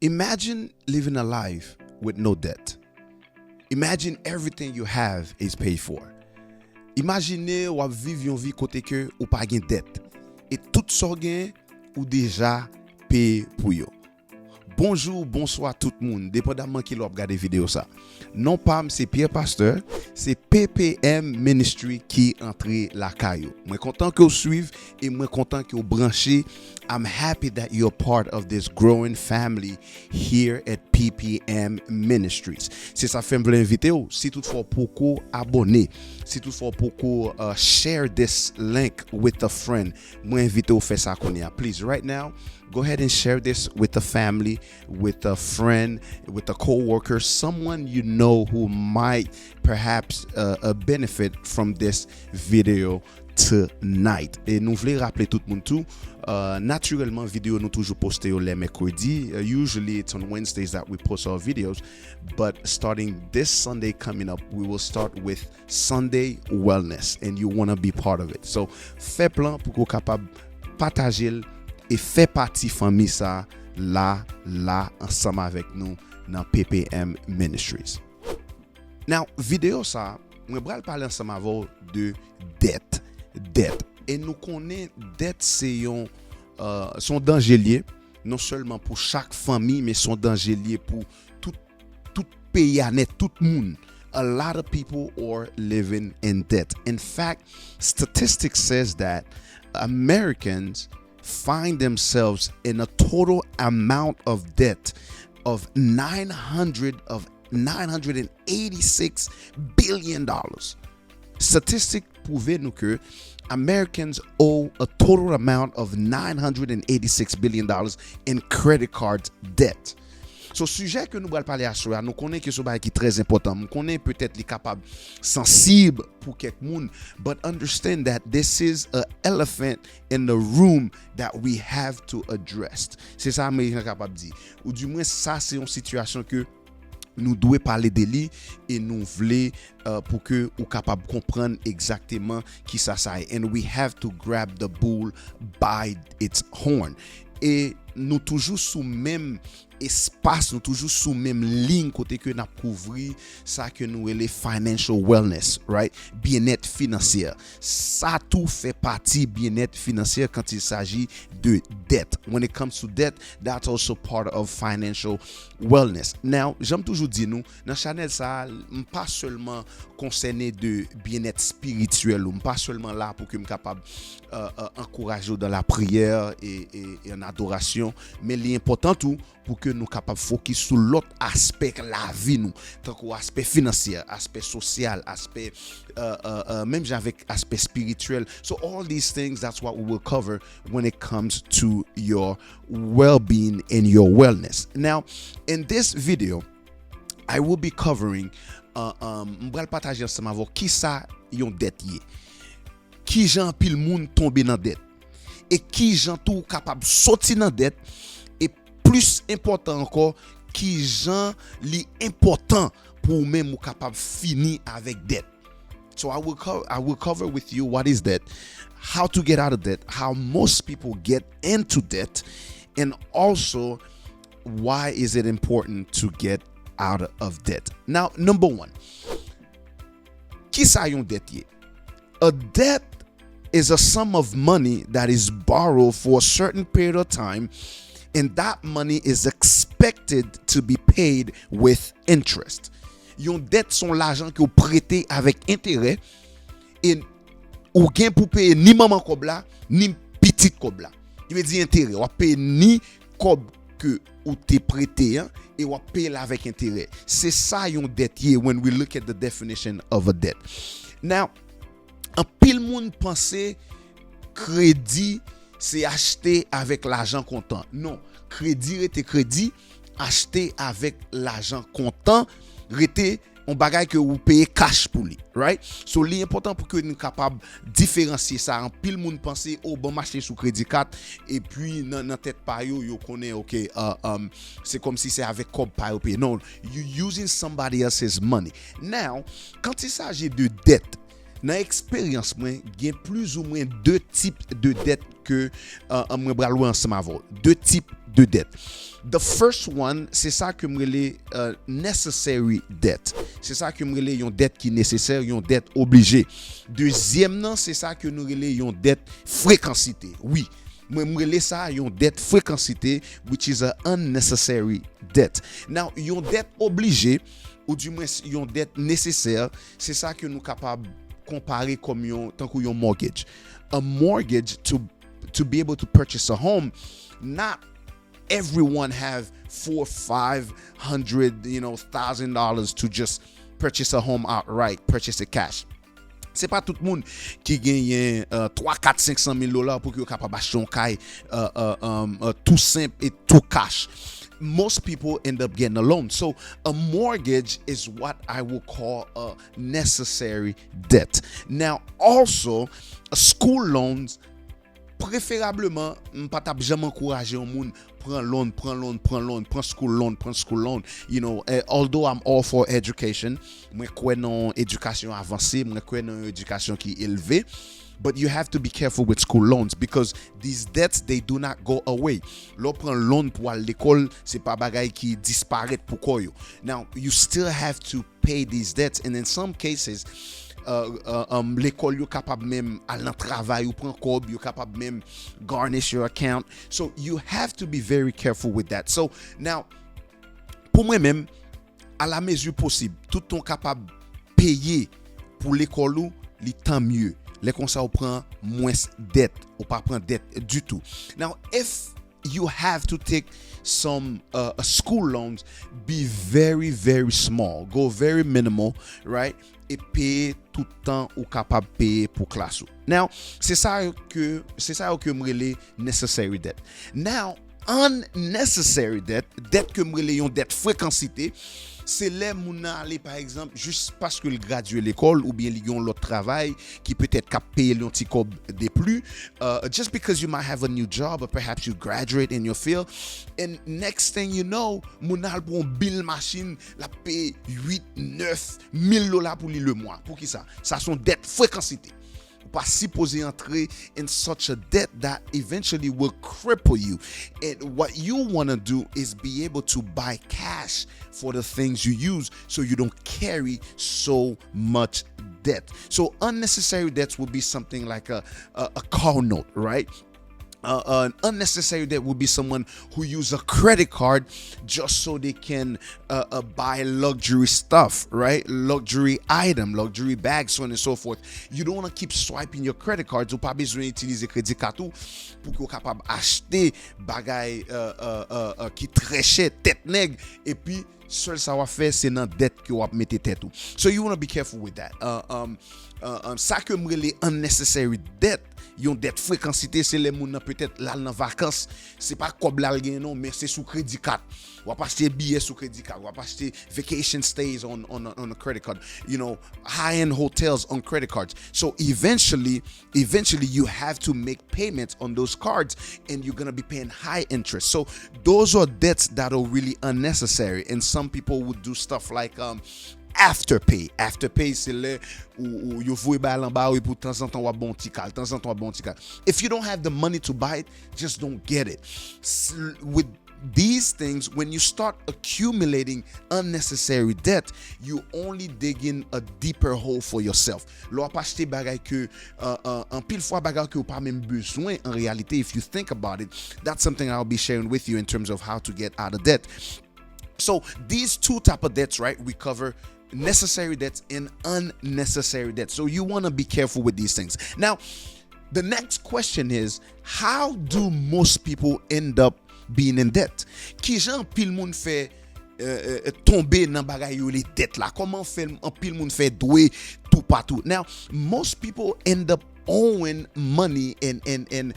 Imagine living a life with no debt. Imagine everything you have is paid for. Imaginez ou vivre une vie côté que ou pas gen dette et tout ça gen ou déjà payé pour yo. Bonjour, bonsoir tout le monde, dépendamment qui l'a regardé vidéo ça. Non pas c'est Pierre Pasteur, c'est PPM Ministry qui entre la caillou. Moi content que vous suivez et moi content que vous branchez. I'm happy that you're part of this growing family here at PPM Ministries. C'est ça fait me inviter ou si toutefois pour abonner, si toutefois pour share this link with a friend, moi invite ou faire ça connait. Please right now go ahead and share this with a family, with a friend, with a co-worker, someone you know who might perhaps benefit from this video tonight. Et nous voulons rappeler tout le monde tout. Naturellement, vidéo nous toujours posté les mercredis. Usually it's on Wednesdays that we post our videos, but starting this Sunday coming up, we will start with Sunday Wellness, and you want to be part of it. So, fais plan pour qu'on capable partager et fait partie famille ça là ensemble avec nous dans PPM Ministries. Now, vidéo ça, on va parler ensemble avec de dette. Et nous connaissons dette c'est son danger lié non seulement pour chaque famille mais son danger lié pour tout pays net, tout le monde. A lot of people are living in debt. In fact, statistics says that Americans find themselves in a total amount of debt of $986 billion. Statistics prouvent nous que Americans owe a total amount of $986 billion in credit card debt. So, sujet que nous allons parler à soi, nous connaissons que ce qui est très important. Nous connaissons peut-être les capables sensibles pour quelqu'un, but understand that this is an elephant in the room that we have to address. C'est ça que je suis capable de dire. Ou du moins, ça, c'est une situation que nous devons parler de lui et nous voulons pour que nous capable de comprendre exactement qui ça est. And we have to grab the bull by its horn. Et nous toujours sous même espace, nous toujours sous même ligne côté que n'a couvrir ça que nous les financial wellness, right? Bien-être financier. Ça tout fait partie bien-être financier quand il s'agit de dette. When it comes to debt, that's also part of financial wellness. Now, j'aime toujours dire nous dans channel ça pas seulement concerné de bien-être spirituel, ou pas seulement là pour que me capable encourager dans la prière et en adoration, mais l'important tout pour que nous capables focus sur l'autre aspect de la vie nous, tant qu'aspect financier, aspect social, aspect même avec aspect spirituel. So all these things, that's what we will cover when it comes to your well-being and your wellness. Now, in this video, I will be covering m'bral partager ensemble avec qui ça yon dette yé. Qui jan pile moun tomber dans dette et qui jan tout capable sortir dans dette. Plus important encore, qui gens li important pour même ou capable finir avec dette. So I will cover with you what is debt, how to get out of debt, how most people get into debt, and also why is it important to get out of debt. Now, number one, qui sa yon dette ye? A debt is a sum of money that is borrowed for a certain period of time, and that money is expected to be paid with interest. Yon dette son l'argent que vous prêtez avec intérêt et ou gen pour payer ni maman kob la ni petit kob la. Il veut dire intérêt, ou payer ni kob que ou te prêté hein, et ou payer la avec intérêt. C'est ça yon dette here when we look at the definition of a debt. Now, en pile moun pense crédit c'est acheter avec l'argent comptant. Non, crédit rete crédit, acheter avec l'argent comptant, rete on bagay que vous payez cash pour lui, right? So l'important pour que nous capable différencier ça. En pile moun penser oh bon marché sous crédit card et puis dans tête pa yo connaît OK c'est comme si c'est avec cob pa yo payer. Non, you using somebody else's money. Now, quand il s'agit de dette, dans expérience moi, il y a plus ou moins deux types de dettes que on va louer ensemble avec. Deux types de dettes. The first one, c'est ça que me relais necessary debt. C'est ça que me relais une dette qui est nécessaire, une dette obligée. Deuxième non, c'est ça que nous relais une dette fréquencité. Oui. Moi me relais ça une dette fréquencité, which is a unnecessary debt. Now, une dette obligée ou du moins une dette nécessaire, c'est ça que nous capable comparer comme tant que un mortgage. A mortgage to be able to purchase a home, not everyone have $400, $500,000 to just purchase a home outright, purchase it cash. C'est pas tout le monde qui gagne 3, 4, 500 000 dollars pour qu'il soit capable d'acheter un caille tout simple et tout cash. Most people end up getting a loan. So a mortgage is what I will call a necessary debt. Now, also, school loans, préférablement, pas t'a jamais encourager un monde prend school loan. You know, although I'm all for education, moi crois dans éducation avancée, moi crois dans éducation qui est élevée. But you have to be careful with school loans because these debts, they do not go away. L'on prend loan pour aller à l'école, c'est pas bagay qui disparaît pour quoi yo. Now, you still have to pay these debts, and in some cases, l'école yo capable même aller dans travail ou prendre cob, you capable même garnish your account. So you have to be very careful with that. So now, pour moi-même, à la mesure possible, tout ton capable payer pour l'école ou, li tant mieux. Les conseils on prend moins dette ou pas prendre dette du tout. Now, if you have to take some school loans, be very, very small. Go very minimal, right? Et payer tout le temps ou capable de payer pour classe. Now, c'est ça que me relais necessary debt. Now, unnecessary debt, dette que me relais une dette fréquencité, c'est les mouna aller par exemple juste parce que le gradué l'école ou bien ils ont l'autre travail qui peut-être cap payer le petit cob de plus, just because you might have a new job or perhaps you graduate in your field, and next thing you know mouna pour un bill machine la paye 8-9 000 dollars pour lui le mois. Pour qui ça son dette fréquencité. Pas supposé entrer in such a debt that eventually will cripple you. And what you want to do is be able to buy cash for the things you use so you don't carry so much debt. So unnecessary debts will be something like a car note, right? An unnecessary debt would be someone who use a credit card just so they can buy luxury stuff, right? Luxury item, luxury bags, so on and so forth. You don't want to keep swiping your credit cards. Ou pas besoin d'utiliser crédit card pour que vous capable acheter bagay qui très cher, tête nègre, et puis seul ça va faire c'est dans dette que vous mettez tête tout. So you want to be careful with that. Ça que me les unnecessary debt. Yon dette fréquencité, c'est les moun peut-être là dans vacances, c'est pas comme là non, mais c'est sous crédit card. Ou pas acheter billets sous crédit card, ou pas acheter vacation stays on a credit card. You know, high-end hotels on credit cards. So eventually you have to make payments on those cards and you're going to be paying high interest. So those are debts that are really unnecessary, and some people would do stuff like Afterpay, c'est là où you voulez bailler en bas et pour temps en temps ou bon petit cal, If you don't have the money to buy it, just don't get it. With these things, when you start accumulating unnecessary debt, you only dig in a deeper hole for yourself. L'on pas acheter bagay que en pile fois bagay que ou pas même besoin en réalité. If you think about it, that's something I'll be sharing with you in terms of how to get out of debt. So these two type of debts, right? We cover necessary debts and unnecessary debts. So you want to be careful with these things. Now, the next question is, how do most people end up being in debt? Qui jan pile moun fait tomber dans bagay yo les dettes là? Comment fait un pile moun fait doué tout partout? Now, most people end up owing money and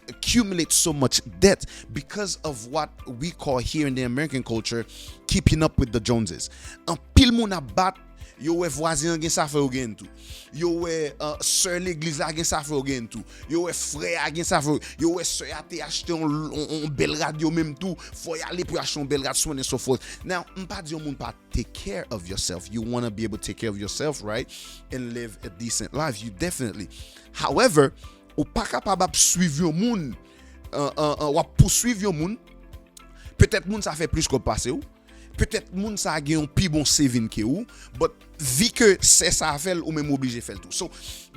accumulate so much debt because of what we call here in the American culture keeping up with the Joneses. Un pile moun a bat, yo we voisin gen sa fè ou gen tout. Yo we sœur l'église a gen sa fè ou gen tout. Yo we frère a gen sa fè. Yo we sœur a te acheté un bel radio même tout. Faut y aller pour acheter un bel radio, so on and so forth. Now, m'pa di yo moun pa take care of yourself. You want to be able to take care of yourself, right? And live a decent life. You definitely. However, ou pas capable suivre un moun, ou poursuivre un moun, peut-être moun ça fait plus que passer ou, peut-être moun ça a gagné un plus bon saving que ou, but vu que c'est ça à faire ou même obligé faire tout. So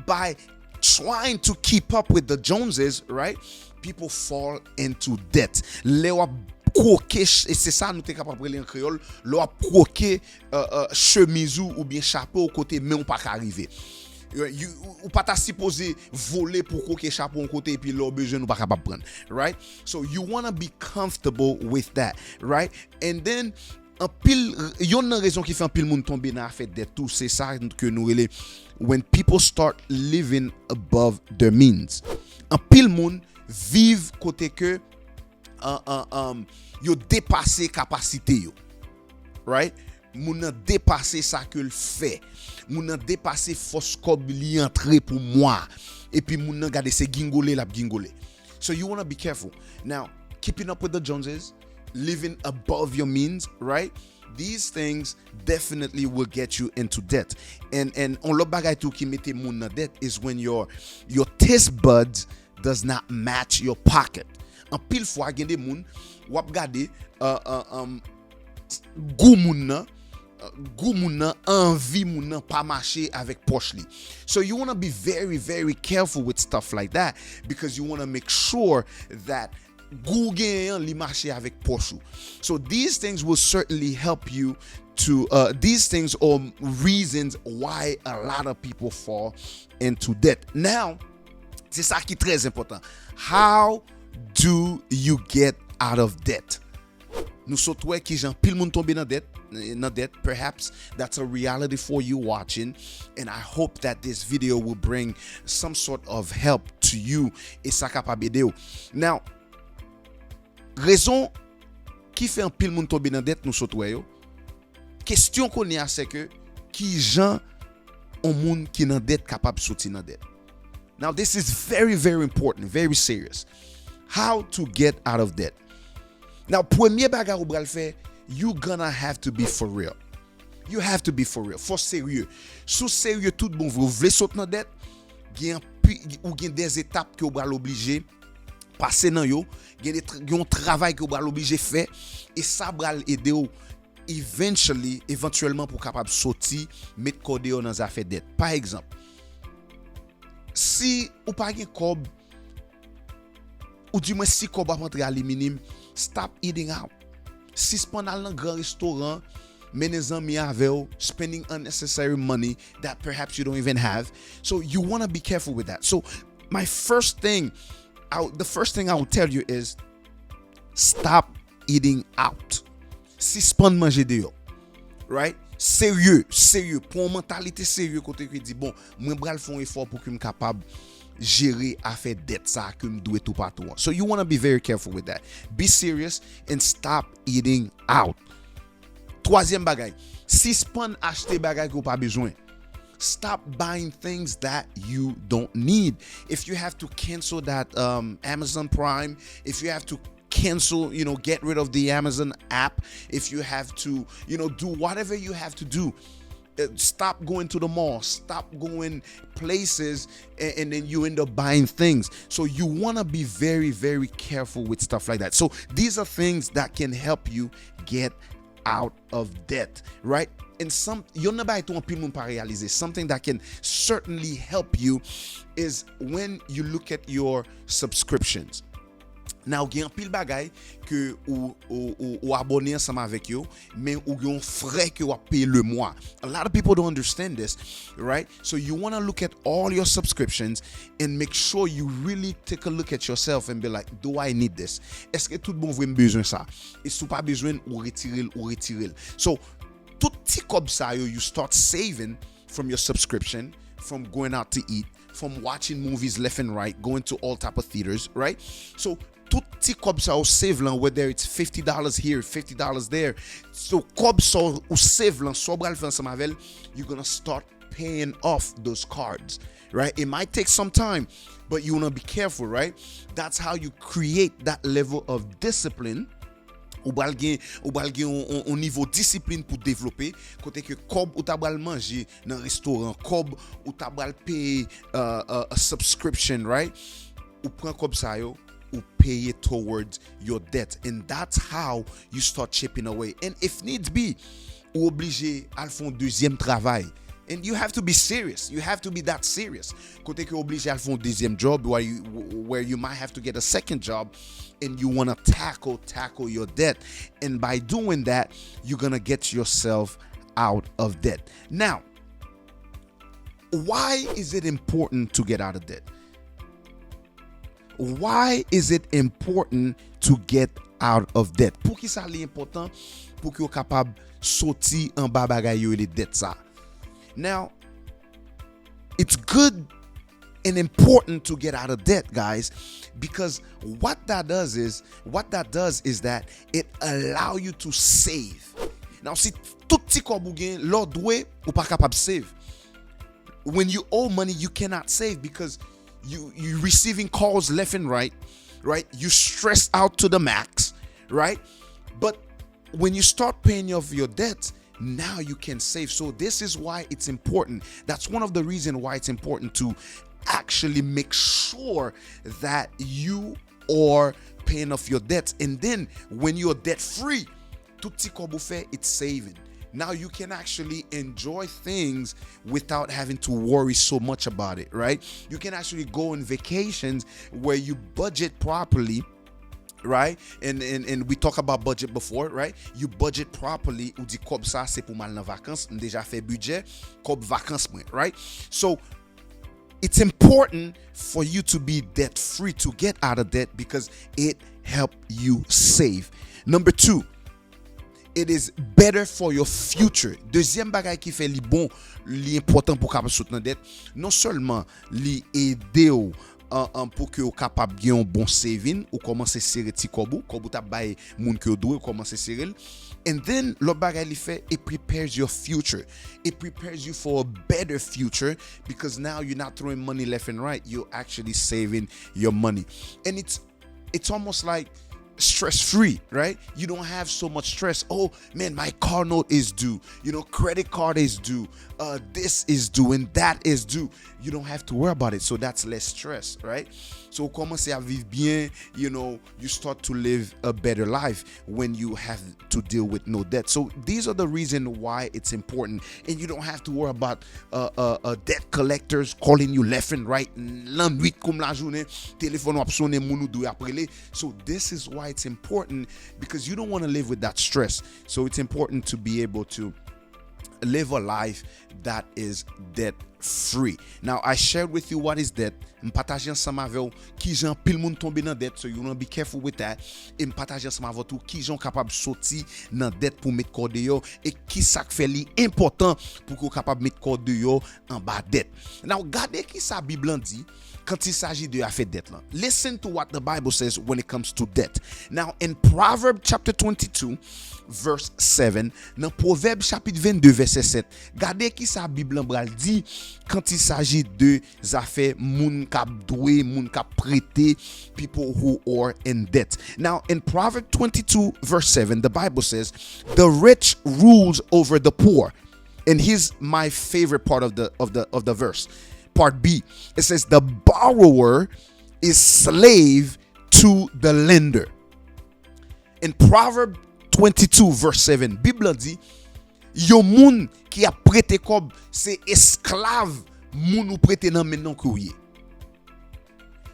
by trying to keep up with the Joneses, right, people fall into debt. Les wap croquer, et c'est ça nous t'es capable de parler en créole, le wap croquer chemise ou bien chapeau au côté mais on pas arriver. Ou pas ta supposé voler pour croquer chapeau au côté et puis l'autre besoin nous pas capable prendre, right? So you want to be comfortable with that, right? And then en pile, yon nan raison qui fait en pile moun tomber dans affaire de tout, c'est ça que nous relè when people start living above their means. En pile moun vive côté que yo dépassé capacité yo, right? Moun nan dépassé ça que le fait, moun nan dépassé force kob li entrer pour moi et puis moun nan gade c'est gingolé la gingolé. So you want to be careful. Now, keeping up with the Joneses, living above your means, right? These things definitely will get you into debt. And on l'autre bagay tout qui mette moun nan debt is when your taste buds does not match your pocket. En pile fois gen de moun wap gade goût moun nan envie moun nan pa marcher avec poche li. So you want to be very very careful with stuff like that because you want to make sure that goût gen li marcher avec poche. So these things will certainly help you to these things are reasons why a lot of people fall into debt. Now, c'est ça qui est très important. How do you get out of debt? Nous souhaitons que gens pile moun tombe dans dette. Perhaps that's a reality for you watching, and I hope that this video will bring some sort of help to you et ça capable aider ou. Now, raison qui fait un pile moun tombe dans dette nous souhaitons yo. Question qu'on y a c'est que qui gens on moun qui dans dette capable sortir dans dette. Now this is very very important, very serious. How to get out of debt. Now, premier bagay ou bral faire, you gonna have to be for real. You have to be for real, for sérieux. Sous sérieux tout bon, vous voulez sauter dans dette, ou gen des étapes que vous bral obligé passer dans yo, gen un travail que vous bral obligé faire et ça bral aider ou éventuellement pour capable sortir mettre code dans affaire dette. Par exemple, si ou pas gen kob ou du moins si kob rentrer à minimum, stop eating out. Si pendant un grand restaurant, menes amis avec ou, spending unnecessary money that perhaps you don't even have. So you want to be careful with that. So the first thing I will tell you is stop eating out. Si spend manger dehors, right? Sérieux, pour une mentalité sérieux côté qui dit bon, moi bral font effort pour que me capable gérer affaire dette ça que me doit tout partout. So you want to be very careful with that. Be serious and stop eating out. Troisième bagay, si spend acheter bagay que pas besoin. Stop buying things that you don't need. If you have to cancel that Amazon Prime, if you have to cancel, get rid of the Amazon app, if you have to, do whatever you have to do, stop going to the mall, stop going places, and then you end up buying things. So you want to be very, very careful with stuff like that. So these are things that can help you get out of debt, right? And something that can certainly help you is when you look at your subscriptions. Now, il y a un pile bagay que ou abonner ensemble avec yo, mais ou yon frais que ou payer le mois. A lot of people don't understand this, right? So you want to look at all your subscriptions and make sure you really take a look at yourself and be like, do I need this? Est-ce que tout bon vous besoin ça? Et si pas besoin ou retirer. So tout petit comme ça you start saving from your subscription, from going out to eat, from watching movies left and right, going to all type of theaters, right? So tout petit comme ça ou save lan, whether it's $50 here, $50 there. So comme ça ou save lan, so bral faire ensemble avec, you're gonna start paying off those cards, right? It might take some time, but you wanna be careful, right? That's how you create that level of discipline ou bal gen on niveau discipline pour développer côté que cob ou tabal manger dans restaurant cob ou tabal payer a subscription, right? Ou prend cob ça yo ou pay it towards your debt, and that's how you start chipping away. And if needs be, ou obligé à faire un deuxième travail. And you have to be serious. You have to be that serious. Côté que obligé à faire un deuxième job where you might have to get a second job, and you want to tackle your debt. And by doing that, you're going to get yourself out of debt. Now, why is it important to get out of debt? Why is it important to get out of debt? Pour qui ça l'important? Pour que vous capable sortir en bas bagay yo les dettes ça. Now, it's good and important to get out of debt, guys, because what that does is that it allow you to save. Now, si tout petit ko ou gen l'autre doué ou pas capable save. When you owe money, you cannot save because you receiving calls left and right? You stress out to the max, right? But when you start paying off your debt, now you can save. So this is why it's important. That's one of the reasons why it's important to actually make sure that you are paying off your debts. And then when you're debt free, tout petit kobo fait, it's saving. Now you can actually enjoy things without having to worry so much about it, right? You can actually go on vacations where you budget properly, right? And we talk about budget before, right? You budget properly, ou di kob sa c'est pour mal nan vacances, déjà fait budget, kob vacances mwen, right? So it's important for you to be debt free, to get out of debt, because it help you save. Number 2, it is better for your future. Deuxième bagay qui fait li bon, li important pour capable soutenir dette, non seulement li aider ou pour que vous capable gen un bon saving ou commencer serrer ti kobo t'a bay moun que doit commencer serrer. And then l'autre bagay li fait, it prepares your future. It prepares you for a better future because now you're not throwing money left and right, you're actually saving your money. And it's almost like stress-free, right? You don't have so much stress. Oh man, my car note is due, credit card is due, this is due and that is due. You don't have to worry about it, so that's less stress, right? So commencer à vivre bien, you start to live a better life when you have to deal with no debt. So these are the reasons why it's important, and you don't have to worry about debt collectors calling you left and right, la nuit comme la journée, téléphone wap sonne moun ou dou aprele. So this is why it's important, because you don't want to live with that stress. So it's important to be able to live a life that is debt free. Now, I shared with you what is debt. M'partager ensemble avec vous qui jan pile moun tomber dans dette, so you want to be careful with that. Et m'partager ensemble avec vous qui jan capable sortir dans dette pour mettre corps de yo, et qui ça fait li important pour que capable mettre corps de yo en bas dette. Now, regardez qui ça Bible dit quand il s'agit de affaire dette là. Listen to what the Bible says when it comes to debt. Now, in Proverbs chapter 22 verse 7, dans Proverbes chapitre 22 verset 7, regardez qui ça Bible bral dit quand il s'agit de affaires moun k'ap doué, moun k'ap prêté, people who are in debt. Now, in Proverbs 22 verse 7, the Bible says, "The rich rules over the poor." And here's my favorite part of the verse. Part B. It says, "The borrower is slave to the lender." In Proverbs 22 verse 7, Bible dit, yo moun qui a prêté kob, c'est esclave moun ou prêté nan men nan kouye.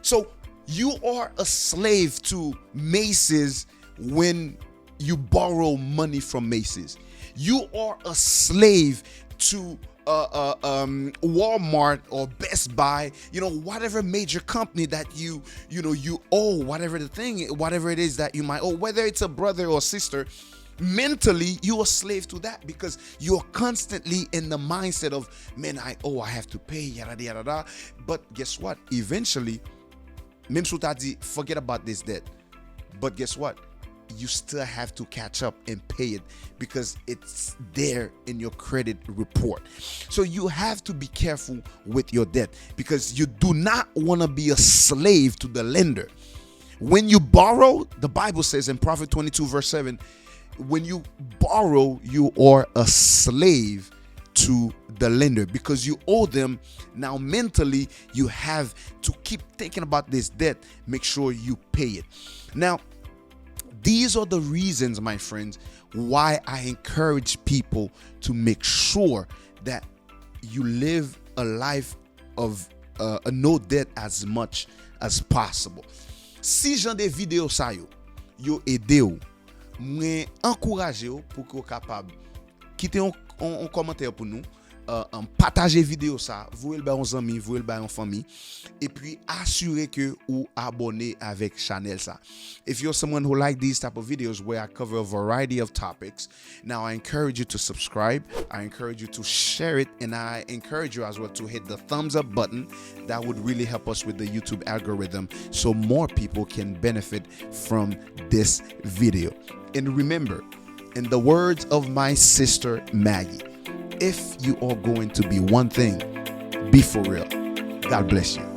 So you are a slave to Macy's when you borrow money from Macy's. You are a slave to Walmart or Best Buy, whatever major company that you owe, whatever it is that you might owe, whether it's a brother or sister. Mentally, you're a slave to that because you're constantly in the mindset of, man, I have to pay, yada yada yada. But guess what? Eventually, même si t'as dit, forget about this debt. But guess what? You still have to catch up and pay it because it's there in your credit report. So you have to be careful with your debt because you do not want to be a slave to the lender. When you borrow, the Bible says in Prophet 22 verse 7, when you borrow, you are a slave to the lender because you owe them. Now mentally, you have to keep thinking about this debt. Make sure you pay it. Now, these are the reasons, my friends, why I encourage people to make sure that you live a life of no debt as much as possible. Si jan de vidéo sa yo aide ou, mwen encourage ou pour que vous capable quitter un commentaire pour nous, partager vidéo ça, vous le ba aux amis, vous le ba en famille, et puis assurer que ou abonner avec channel ça. If you're someone who like these type of videos where I cover a variety of topics, now I encourage you to subscribe, I encourage you to share it, and I encourage you as well to hit the thumbs up button. That would really help us with the YouTube algorithm so more people can benefit from this video. And remember, in the words of my sister Maggie, if you are going to be one thing, be for real. God bless you.